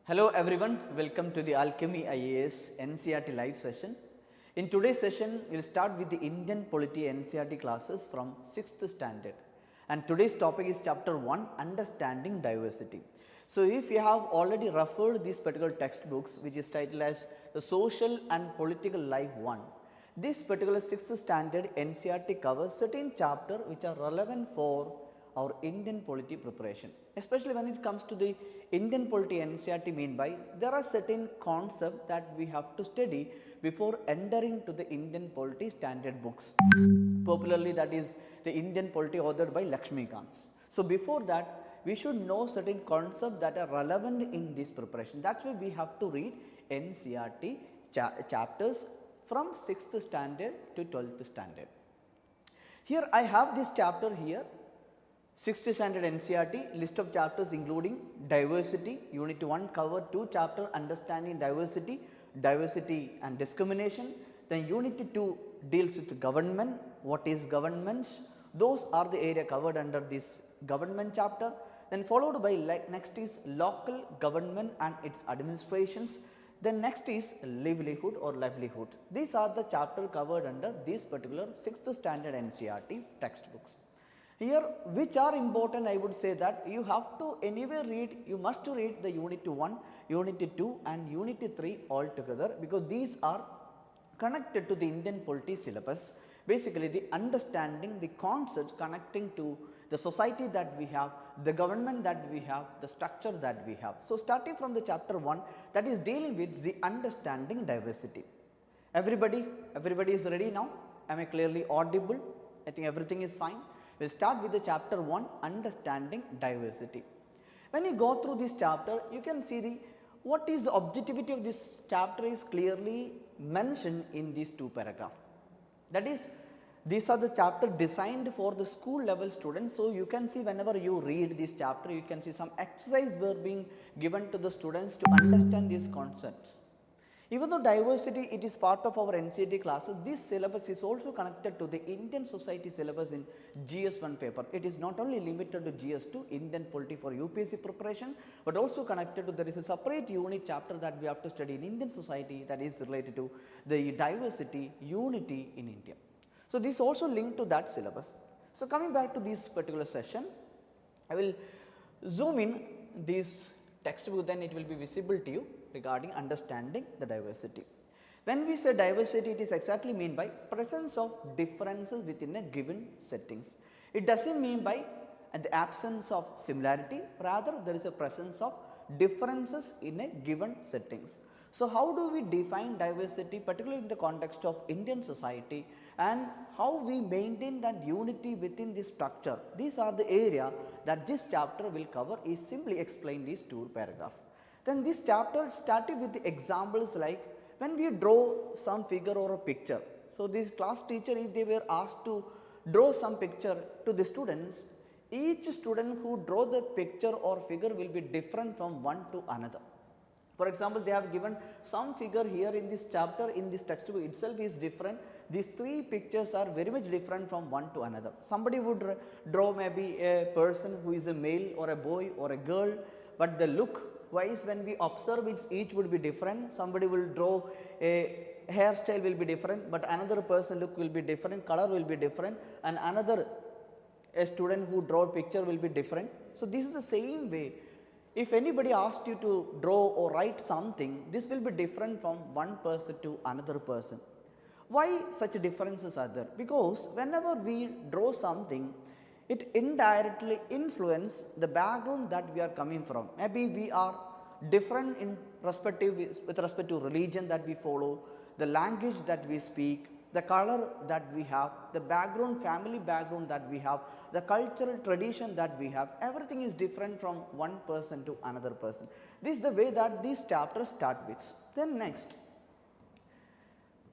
Hello everyone, welcome to the Alchemy IAS NCERT live session. In today's session, we will start with the Indian Polity NCERT classes from 6th standard, and today's topic is chapter 1, Understanding Diversity. So, if you have already referred these particular textbooks which is titled as the Social and Political Life 1, this particular 6th standard NCERT covers certain chapters which are relevant for our Indian polity preparation, especially when it comes to the Indian polity NCERT mean by there are certain concepts that we have to study before entering to the Indian polity standard books. Popularly that is the Indian polity authored by Lakshmikant. So before that we should know certain concepts that are relevant in this preparation. That's why we have to read NCERT chapters from 6th standard to 12th standard. Here I have this chapter here. 6th standard NCERT list of chapters including diversity, unit 1 cover 2 chapter understanding diversity, diversity and discrimination. Then unit 2 deals with government, what is governments, those are the area covered under this government chapter. Then followed by next is local government and its administrations. Then next is livelihood or livelihood. These are the chapter covered under this particular 6th standard NCERT textbooks. Here which are important, I would say that you have to anyway read, you must read the unit 1, unit 2 and unit 3 all together, because these are connected to the Indian polity syllabus. Basically the understanding the concepts connecting to the society that we have, the government that we have, the structure that we have. So starting from the chapter 1 that is dealing with the understanding diversity. Everybody is ready now? Am I clearly audible? I think everything is fine. We will start with the chapter 1, Understanding Diversity. When you go through this chapter, you can see what is the objectivity of this chapter is clearly mentioned in these two paragraphs. That is, these are the chapter designed for the school level students. So you can see whenever you read this chapter, you can see some exercise were being given to the students to understand these concepts. Even though diversity it is part of our NCERT classes, this syllabus is also connected to the Indian society syllabus in GS1 paper. It is not only limited to GS2 Indian polity for UPSC preparation, but also connected to, there is a separate unit chapter that we have to study in Indian society that is related to the diversity, unity in India. So this also linked to that syllabus. So coming back to this particular session, I will zoom in this textbook, then it will be visible to you regarding understanding the diversity. When we say diversity, it is exactly mean by presence of differences within a given settings. It does not mean by the absence of similarity, rather there is a presence of differences in a given settings. So how do we define diversity, particularly in the context of Indian society, and how we maintain that unity within this structure? These are the area that this chapter will cover, is simply explain these two paragraphs. Then this chapter started with the examples like when we draw some figure or a picture. So this class teacher, if they were asked to draw some picture to the students, each student who draw the picture or figure will be different from one to another. For example, they have given some figure here in this chapter, in this textbook itself is different. These three pictures are very much different from one to another. Somebody would draw maybe a person who is a male or a boy or a girl, but the look wise when we observe it, each would be different. Somebody will draw a hairstyle will be different, but another person look will be different, color will be different, and another a student who draw a picture will be different. So this is the same way. If anybody asked you to draw or write something, this will be different from one person to another person. Why such differences are there? Because whenever we draw something, it indirectly influences the background that we are coming from. Maybe we are different in with respect to religion that we follow, the language that we speak, the color that we have, the background, family background that we have, the cultural tradition that we have, everything is different from one person to another person. This is the way that these chapters start with. Then next,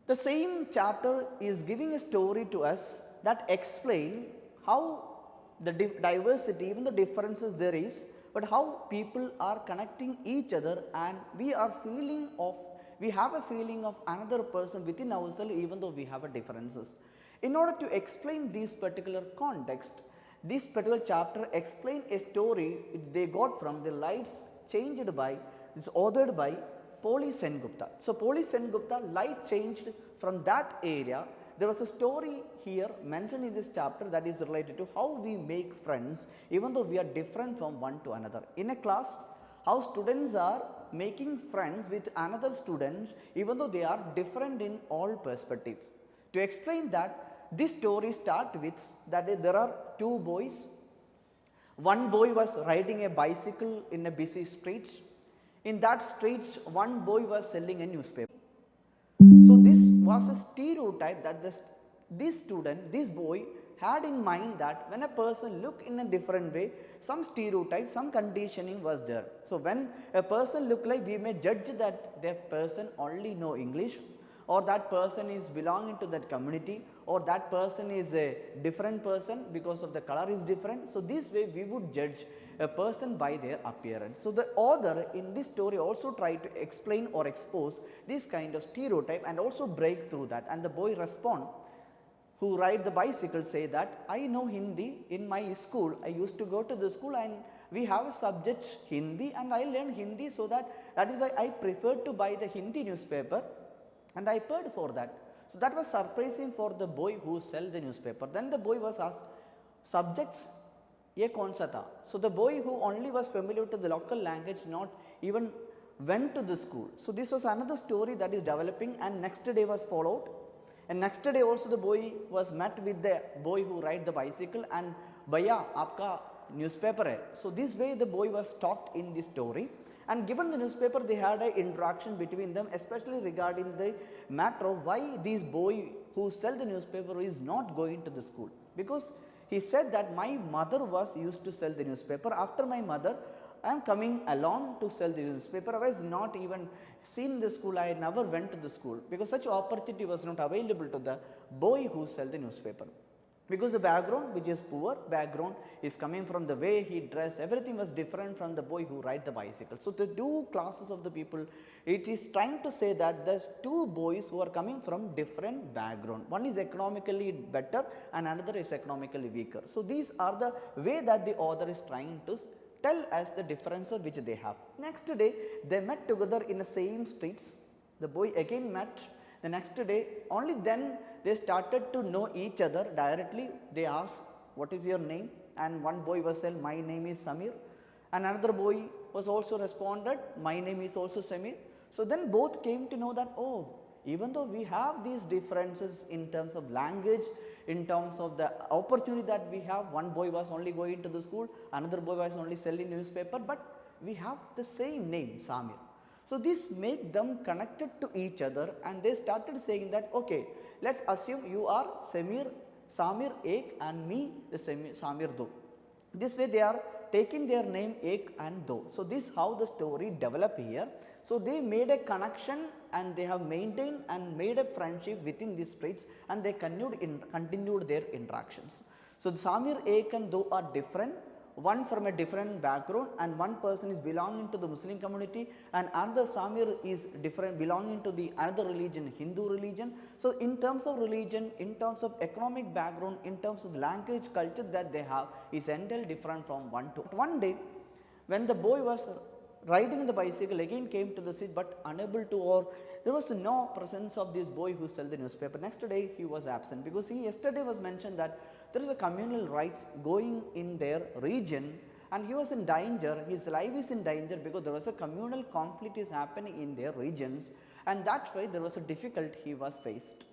the same chapter is giving a story to us that explain how the diversity, even the differences there is, but how people are connecting each other, and we have a feeling of another person within ourselves even though we have a differences. In order to explain this particular context, this particular chapter explain a story they got from the lives changed by It's authored by Polity Sengupta. So, Polity Sengupta, light changed from that area. There was a story here mentioned in this chapter that is related to how we make friends even though we are different from one to another. In a class, how students are making friends with another students even though they are different in all perspectives. To explain that, this story starts with that there are two boys. One boy was riding a bicycle in a busy street. In that street, one boy was selling a newspaper. So, this was a stereotype that this boy had in mind that when a person look in a different way, some stereotype, some conditioning was there. So, when a person look like, we may judge that that person only know English, or that person is belonging to that community, or that person is a different person because of the color is different. So, this way we would judge a person by their appearance. So, the author in this story also tried to explain or expose this kind of stereotype and also break through that, and the boy respond who ride the bicycle say that I know Hindi. In my school, I used to go to the school and we have a subject Hindi and I learned Hindi, so that is why I preferred to buy the Hindi newspaper and I paid for that. So, that was surprising for the boy who sell the newspaper. Then the boy was asked, subjects ye kaun sa tha? So, the boy who only was familiar to the local language not even went to the school. So, this was another story that is developing, and next day was followed, and next day also the boy was met with the boy who ride the bicycle and bhaiya aapka newspaper hai. So, this way the boy was talked in this story, and given the newspaper they had an interaction between them, especially regarding the matter of why this boy who sell the newspaper is not going to the school, because he said that my mother was used to sell the newspaper. After my mother, I am coming along to sell the newspaper. I was not even seen the school, I never went to the school, because such opportunity was not available to the boy who sell the newspaper. Because the background, which is poor background, is coming from the way he dressed, everything was different from the boy who ride the bicycle. So, the two classes of the people, it is trying to say that there are two boys who are coming from different background. One is economically better and another is economically weaker. So, these are the way that the author is trying to tell us the differences which they have. Next day, they met together in the same streets. The boy again met. The next day, only then they started to know each other directly. They asked, what is your name? And one boy was said, my name is Samir. And another boy was also responded, my name is also Samir. So, then both came to know that, oh, even though we have these differences in terms of language, in terms of the opportunity that we have, one boy was only going to the school, another boy was only selling newspaper, but we have the same name, Samir. So, this make them connected to each other, and they started saying that, okay, let us assume you are Samir Ek and me the Samir Do. This way they are taking their name Ek and Do. So, this how the story developed here. So, they made a connection and they have maintained and made a friendship within these streets, and they continued their interactions. So, the Samir Ek and Do are different. One from a different background, and one person is belonging to the Muslim community, and another Samir is different, belonging to the another religion, Hindu religion. So, in terms of religion, in terms of economic background, in terms of language, culture that they have is entirely different from one to one. Day when the boy was riding the bicycle, again came to the seat, but unable to, or there was no presence of this boy who sell the newspaper. Next day he was absent, because yesterday was mentioned that there is a communal rights going in their region, and he was in danger, his life is in danger, because there was a communal conflict is happening in their regions, and that way there was a difficulty he was faced.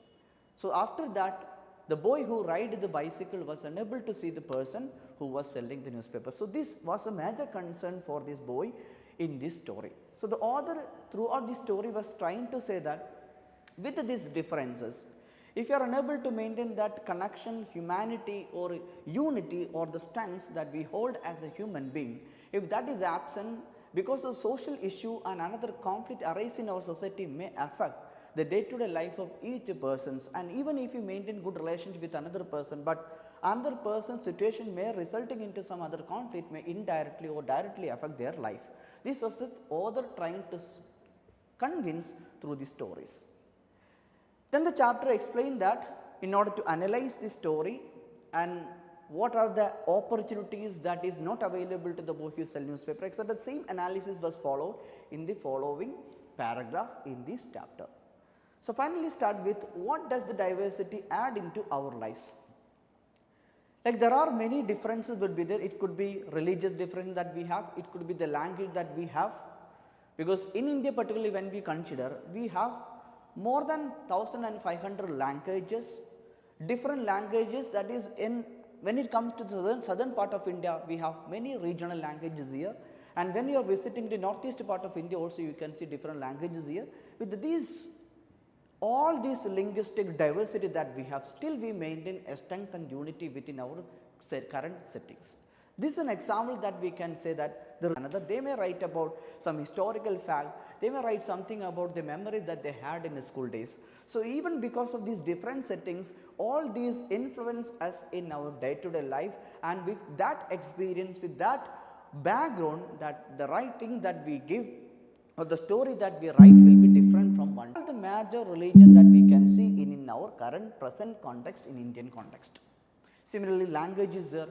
So, after that the boy who ride the bicycle was unable to see the person who was selling the newspaper. So, this was a major concern for this boy in this story. So, the author throughout this story was trying to say that with these differences, if you are unable to maintain that connection, humanity or unity or the strengths that we hold as a human being, if that is absent because of social issue and another conflict arise in our society may affect the day-to-day life of each person, and even if you maintain good relationship with another person, but another person's situation may resulting into some other conflict may indirectly or directly affect their life. This was the author trying to convince through the stories. Then the chapter explained that in order to analyze the story and what are the opportunities that is not available to the Bohusel newspaper, etc. The same analysis was followed in the following paragraph in this chapter. So, finally start with what does the diversity add into our lives. Like there are many differences would be there, it could be religious difference that we have, it could be the language that we have, because in India particularly when we consider, we have more than 1500 languages, different languages, that is in when it comes to the southern part of India, we have many regional languages here, and when you are visiting the northeast part of India also you can see different languages here. With these all this linguistic diversity that we have, still we maintain a strength and unity within our current settings. This is an example that we can say that they may write about some historical fact, they may write something about the memories that they had in the school days. So, even because of these different settings, all these influence us in our day to day life, and with that experience, with that background, that the writing that we give or the story that we write will be different from one. The major religion that we can see in our current present context in Indian context. Similarly, language is there.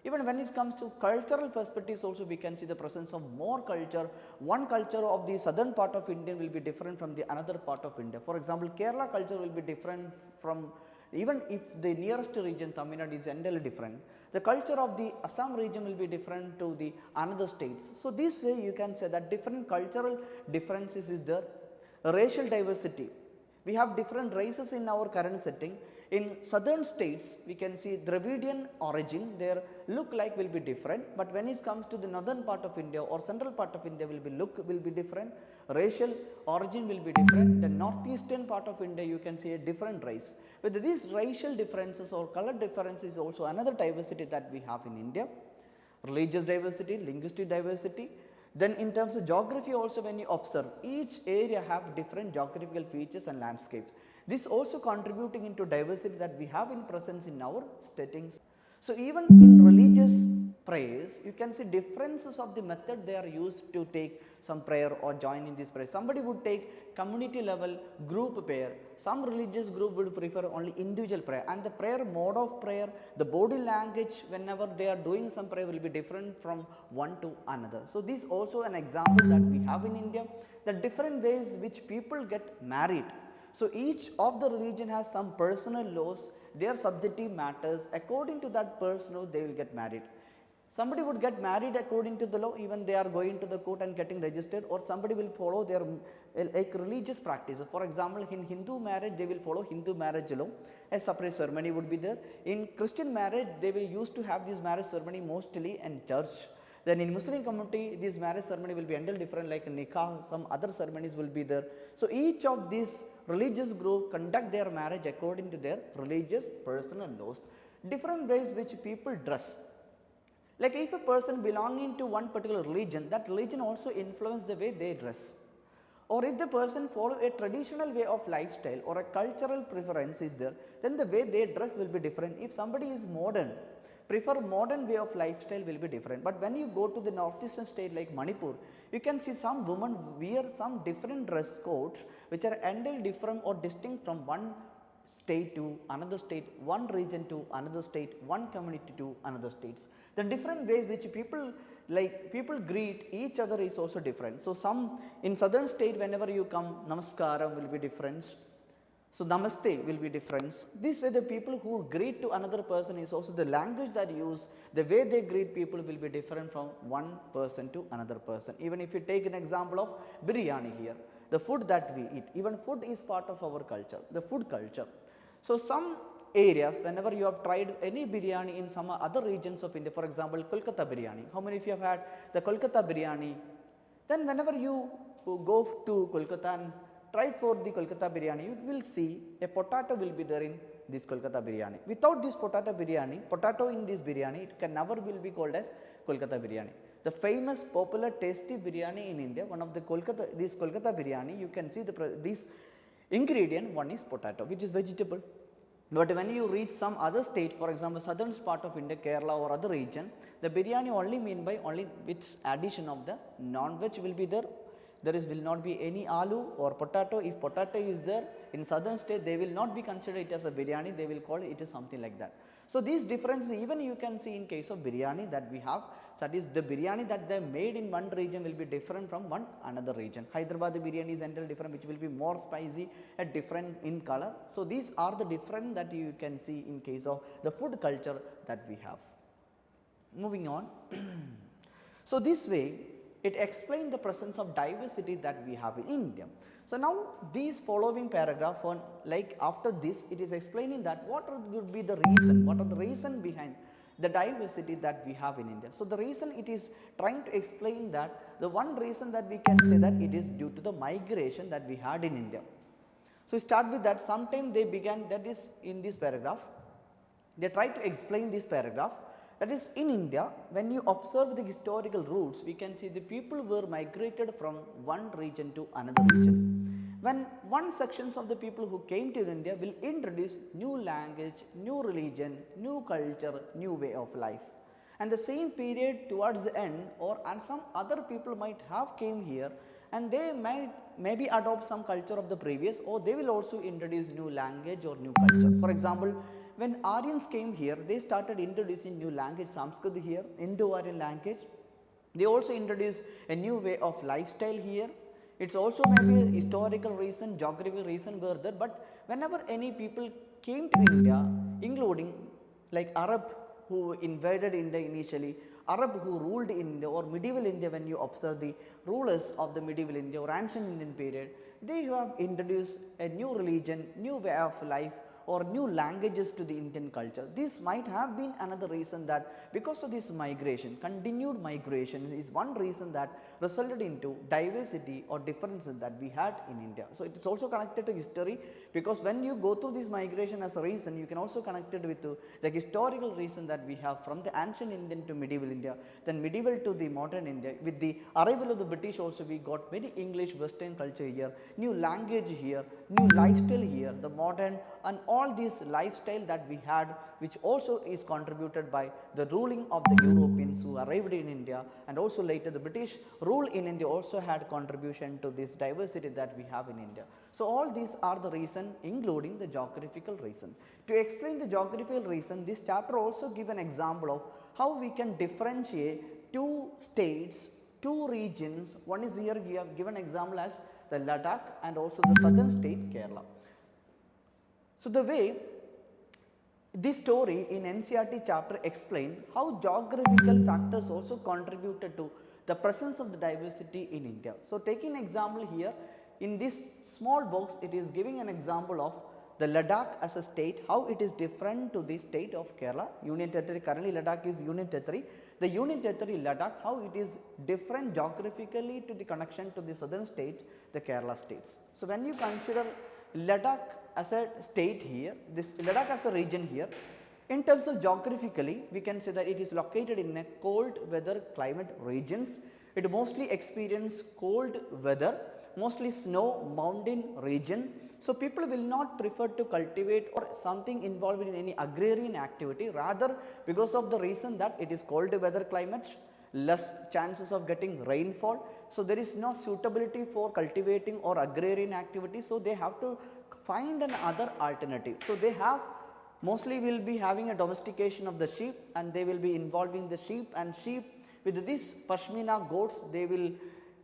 Even when it comes to cultural perspectives also we can see the presence of more culture. One culture of the southern part of India will be different from the another part of India. For example, Kerala culture will be different from, even if the nearest region Tamil Nadu is entirely different, the culture of the Assam region will be different to the another states. So, this way you can say that different cultural differences is there. Racial diversity, we have different races in our current setting. In southern states we can see Dravidian origin, their look like will be different, but when it comes to the northern part of India or central part of India will be different, racial origin will be different. The northeastern part of India you can see a different race. With these racial differences or color differences is also another diversity that we have in India. Religious diversity, linguistic diversity. Then in terms of geography also, when you observe, each area have different geographical features and landscapes. This also contributing into diversity that we have in presence in our settings. So, even in religious prayers you can see differences of the method they are used to take some prayer or join in this prayer. Somebody would take community level group prayer, some religious group would prefer only individual prayer, and the prayer mode of prayer, the body language whenever they are doing some prayer will be different from one to another. So, this also an example that we have in India, the different ways which people get married. So, each of the religion has some personal laws, their subjective matters, according to that personal they will get married. Somebody would get married according to the law, even they are going to the court and getting registered, or somebody will follow their like religious practices. For example, in Hindu marriage they will follow Hindu marriage law, a separate ceremony would be there. In Christian marriage they will used to have this marriage ceremony mostly in church. Then in Muslim community this marriage ceremony will be entirely different, like nikah, some other ceremonies will be there. So, each of these religious group conduct their marriage according to their religious personal laws. Different ways which people dress, like if a person belonging to one particular religion, that religion also influence the way they dress, or if the person follow a traditional way of lifestyle or a cultural preference is there, then the way they dress will be different. If somebody is modern, prefer modern way of lifestyle will be different. But when you go to the northeastern state like Manipur, you can see some women wear some different dress codes which are entirely different or distinct from one state to another state, one region to another state, one community to another states. The different ways which people greet each other is also different. So, some in southern state whenever you come, namaskaram will be different. So, namaste will be different. This way the people who greet to another person is also the language that use, the way they greet people will be different from one person to another person. Even if you take an example of biryani here, the food that we eat, even food is part of our culture, the food culture. So, some areas whenever you have tried any biryani in some other regions of India, for example, Kolkata biryani, how many of you have had the Kolkata biryani? Then whenever you go to Kolkata and try for the Kolkata biryani, you will see a potato will be there in this Kolkata biryani. Without this potato in this biryani, it can never will be called as Kolkata biryani. The famous popular tasty biryani in India, one of the this Kolkata biryani, you can see this ingredient, one is potato, which is vegetable. But when you reach some other state, for example, southern part of India, Kerala or other region, the biryani only mean by only with addition of the non-veg will be there. There will not be any aloo or potato. If potato is there in southern state, they will not be considered it as a biryani, they will call it as something like that. So, these differences even you can see in case of biryani that we have, that is the biryani that they made in one region will be different from one another region. Hyderabad biryani is entirely different, which will be more spicy and different in color. So, these are the different that you can see in case of the food culture that we have. Moving on. So, this way it explains the presence of diversity that we have in India. So, now these following paragraph on, like after this it is explaining that what would be the reason, what are the reason behind the diversity that we have in India. So, the reason it is trying to explain that the one reason that we can say that it is due to the migration that we had in India. So, start with that, sometime they began, that is in this paragraph, they try to explain this paragraph, that is in India when you observe the historical roots, we can see the people were migrated from one region to another region. When one sections of the people who came to India will introduce new language, new religion, new culture, new way of life. And the same period towards the end, or and some other people might have came here and they might maybe adopt some culture of the previous, or they will also introduce new language or new culture. For example, when Aryans came here, they started introducing new language, Sanskrit here, Indo-Aryan language. They also introduced a new way of lifestyle here. It's also maybe a historical reason, geographical reason were there, but whenever any people came to India, including like Arab who invaded India initially, Arab who ruled India, or medieval India, when you observe the rulers of the medieval India or ancient Indian period, they have introduced a new religion, new way of life, or new languages to the Indian culture. This might have been another reason that because of this migration, continued migration is one reason that resulted into diversity or differences that we had in India. So, it is also connected to history, because when you go through this migration as a reason, you can also connect it with the historical reason that we have from the ancient Indian to medieval India, then medieval to the modern India. With the arrival of the British also, we got very English Western culture here, new language here, new lifestyle here, the modern and all this lifestyle that we had, which also is contributed by the ruling of the Europeans who arrived in India, and also later the British rule in India also had contribution to this diversity that we have in India. So, all these are the reason, including the geographical reason. To explain the geographical reason, this chapter also give an example of how we can differentiate two states, two regions. One is here we have given example as the Ladakh and also the southern state Kerala. So, the way this story in NCERT chapter explain how geographical factors also contributed to the presence of the diversity in India. So, taking example here in this small box, it is giving an example of the Ladakh as a state, how it is different to the state of Kerala, Union Territory. Currently Ladakh is Union Territory. The Union Territory Ladakh, how it is different geographically to the connection to the southern state, the Kerala states. So, when you consider Ladakh as a state here, this Ladakh as a region here, in terms of geographically, we can say that it is located in a cold weather climate regions. It mostly experience cold weather, mostly snow mountain region. So, people will not prefer to cultivate or something involved in any agrarian activity, rather because of the reason that it is cold weather climate, less chances of getting rainfall. So, there is no suitability for cultivating or agrarian activity. So, they have to find another alternative. So, they have mostly will be having a domestication of the sheep, and they will be involving the sheep, and sheep with these pashmina goats, they will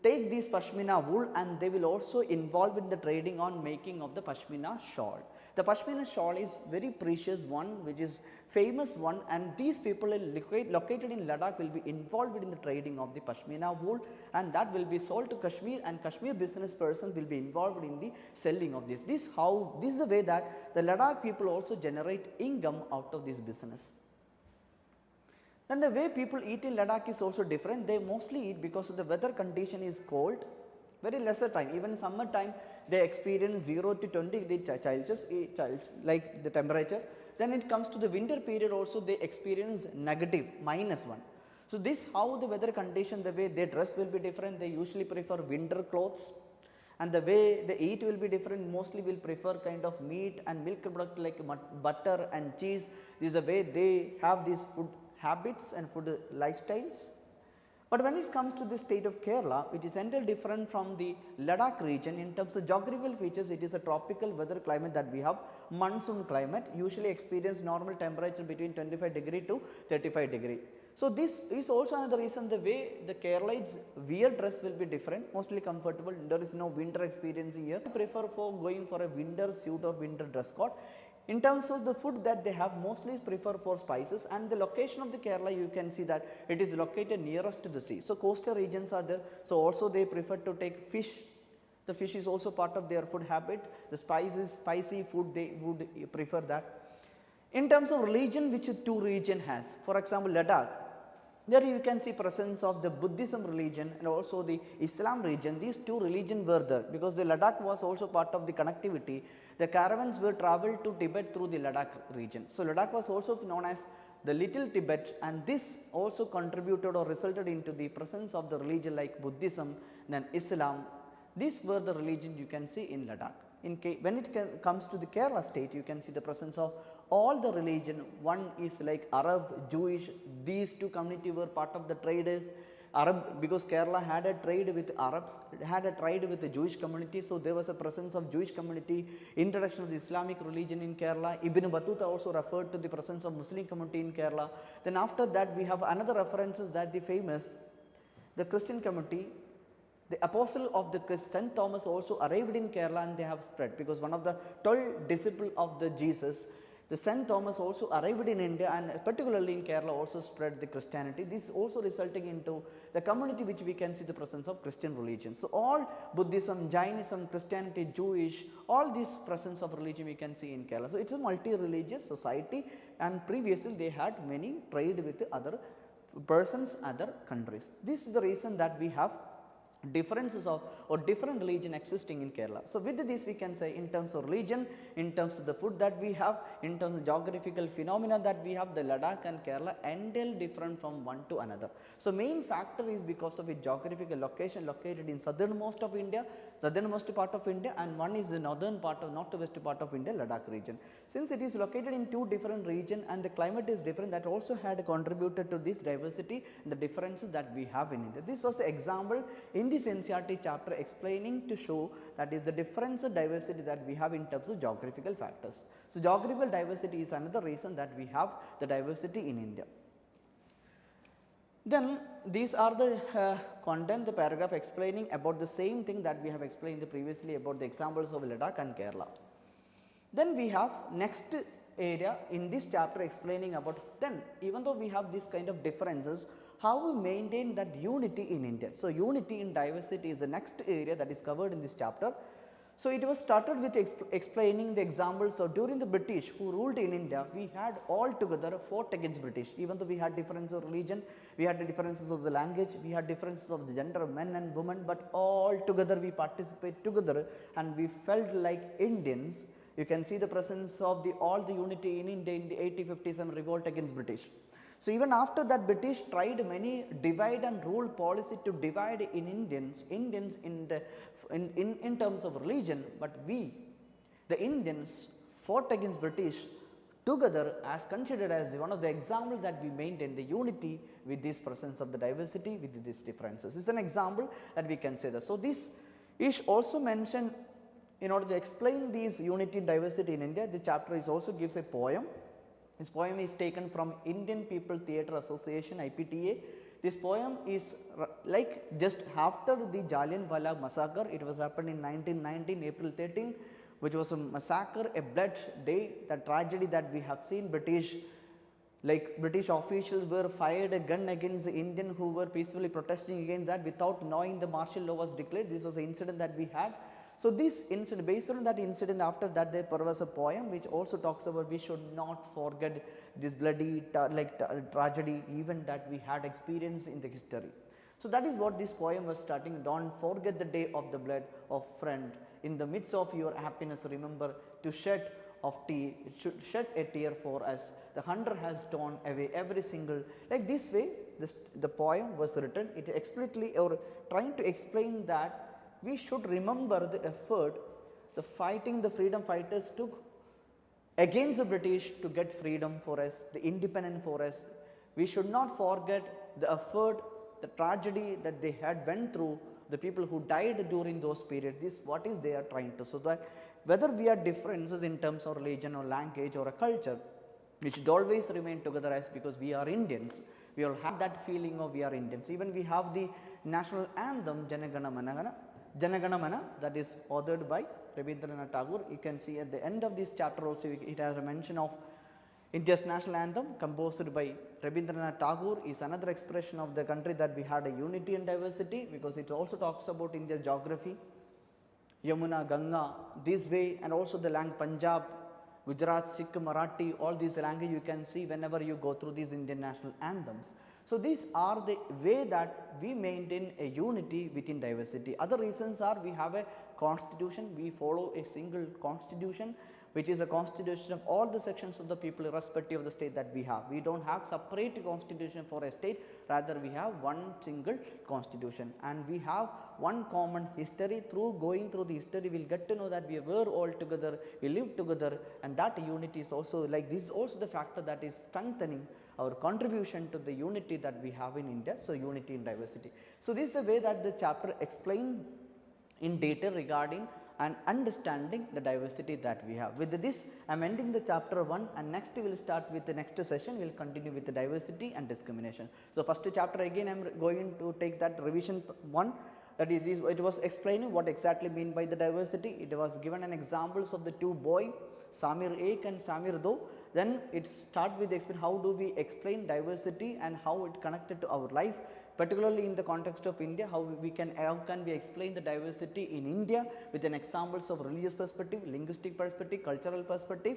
take this pashmina wool and they will also involve in the trading on making of the pashmina shawl. The pashmina shawl is very precious one, which is famous one, and these people located in Ladakh will be involved in the trading of the pashmina wool, and that will be sold to Kashmir, and Kashmir business person will be involved in the selling of this. This is the way that the Ladakh people also generate income out of this business. Then the way people eat in Ladakh is also different. They mostly eat because of the weather condition is cold, very lesser time, even summer time they experience 0 to 20 degree like the temperature. Then it comes to the winter period also, they experience negative -1. So, this how the weather condition, the way they dress will be different. They usually prefer winter clothes, and the way they eat will be different. Mostly will prefer kind of meat and milk product like butter and cheese. This is the way they have these food habits and food lifestyles. But when it comes to the state of Kerala, it is entirely different from the Ladakh region in terms of geographical features. It is a tropical weather climate that we have, monsoon climate, usually experience normal temperature between 25 degree to 35 degree. So, this is also another reason the way the Keralites wear dress will be different, mostly comfortable. There is no winter experience here. I prefer for going for a winter suit or winter dress code. In terms of the food that they have, mostly prefer for spices, and the location of the Kerala, you can see that it is located nearest to the sea. So, coastal regions are there. So, also they prefer to take fish. The fish is also part of their food habit. The spicy food, they would prefer that. In terms of religion, which two region has, for example, Ladakh, there you can see presence of the Buddhism religion and also the Islam region. These two religions were there because the Ladakh was also part of the connectivity. The caravans were travelled to Tibet through the Ladakh region. So, Ladakh was also known as the Little Tibet, and this also contributed or resulted into the presence of the religion like Buddhism, then Islam. These were the religion you can see in Ladakh. When it comes to the Kerala state, you can see the presence of all the religion. One is like Arab, Jewish, these two community were part of the traders. Arab, because Kerala had a trade with Arabs, had a trade with the Jewish community. So, there was a presence of Jewish community, introduction of the Islamic religion in Kerala. Ibn Battuta also referred to the presence of Muslim community in Kerala. Then after that, we have another references that the famous, the Christian community. The apostle of the St. Thomas also arrived in Kerala and they have spread, because one of the 12 disciples of the Jesus, the St. Thomas also arrived in India and particularly in Kerala also spread the Christianity. This is also resulting into the community which we can see the presence of Christian religion. So, all Buddhism, Jainism, Christianity, Jewish, all this presence of religion we can see in Kerala. So, it is a multi-religious society and previously they had many trade with other persons, other countries. This is the reason that we have differences of or different religion existing in Kerala. So, with this we can say in terms of religion, in terms of the food that we have, in terms of geographical phenomena that we have, the Ladakh and Kerala entirely different from one to another. So, main factor is because of its geographical location located in southernmost of India, southernmost part of India, and one is the northern part of northwest part of India, Ladakh region. Since it is located in two different regions and the climate is different, that also had contributed to this diversity and the differences that we have in India. This was an example in this NCERT chapter explaining to show that is the difference of diversity that we have in terms of geographical factors. So, geographical diversity is another reason that we have the diversity in India. Then these are the content, the paragraph explaining about the same thing that we have explained previously about the examples of Ladakh and Kerala. Then we have next area in this chapter explaining about, then even though we have this kind of differences, how we maintain that unity in India. So, unity in diversity is the next area that is covered in this chapter. So, it was started with explaining the examples. So, during the British who ruled in India, we had all together fought against British. Even though we had differences of religion, we had the differences of the language, we had differences of the gender of men and women, but all together we participate together and we felt like Indians. You can see the presence of all the unity in India in the 1857 revolt against British. So, even after that, British tried many divide and rule policy to divide in Indians in terms of religion, but we, the Indians, fought against British together as considered as one of the examples that we maintain the unity with this presence of the diversity with these differences. This is an example that we can say that. So, this is also mentioned in order to explain these unity and diversity in India. The chapter is also gives a poem. This poem is taken from Indian People Theatre Association, IPTA. This poem is like just after the Jallianwala massacre. It was happened in 1919, April 13, which was a massacre, a blood day, the tragedy that we have seen. British officials were fired a gun against the Indian who were peacefully protesting against that without knowing the martial law was declared. This was the incident that we had. So, this incident, based on that incident, after that there was a poem which also talks about we should not forget this bloody tragedy even that we had experienced in the history. So, that is what this poem was starting. Don't forget the day of the blood of friend. In the midst of your happiness, remember to shed a tear for us. The hunter has torn away every single, like this way the poem was written. It explicitly or trying to explain that we should remember the effort, the fighting the freedom fighters took against the British to get freedom for us, the independence for us. We should not forget the effort the tragedy that they had went through, the people who died during those periods, this what is they are trying to, so that whether we are differences in terms of religion or language or a culture, we should always remain together as because we are Indians. We all have that feeling of we are Indians. Even we have the national anthem Janagana Mana, that is authored by Rabindranath Tagore. You can see at the end of this chapter also it has a mention of India's national anthem composed by Rabindranath Tagore is another expression of the country that we had a unity and diversity, because it also talks about India's geography, Yamuna, Ganga, this way, and also the language Punjab, Gujarat, Sikh, Marathi, all these languages you can see whenever you go through these Indian national anthems. So, these are the way that we maintain a unity within diversity. Other reasons are we have a constitution, we follow a single constitution, which is a constitution of all the sections of the people irrespective of the state that we have. We do not have separate constitution for a state, rather we have one single constitution, and we have one common history. Through going through the history, we will get to know that we were all together, we live together, and that unity is also like this is also the factor that is strengthening our contribution to the unity that we have in India. So, unity in diversity. So, this is the way that the chapter explained in detail regarding and understanding the diversity that we have. With this, I am ending the chapter 1, and next we will start with the next session, we will continue with the diversity and discrimination. So, first chapter again I am going to take that revision 1, that is it was explaining what exactly mean by the diversity. It was given an examples of the two boy, Samir Ek and Samir Do. Then it start with explain how do we explain diversity and how it connected to our life, particularly in the context of India, how can we explain the diversity in India with an examples of religious perspective, linguistic perspective, cultural perspective,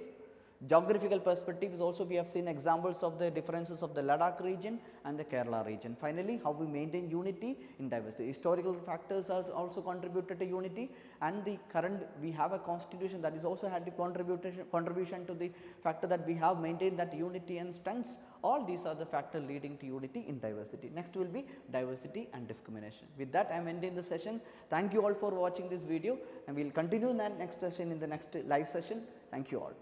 geographical perspectives. Also we have seen examples of the differences of the Ladakh region and the Kerala region. Finally, how we maintain unity in diversity. Historical factors are also contributed to unity, and the current we have a constitution that is also had the contribution to the factor that we have maintained that unity and strengths. All these are the factors leading to unity in diversity. Next will be diversity and discrimination. With that I am ending the session. Thank you all for watching this video, and we will continue that next session in the next live session. Thank you all.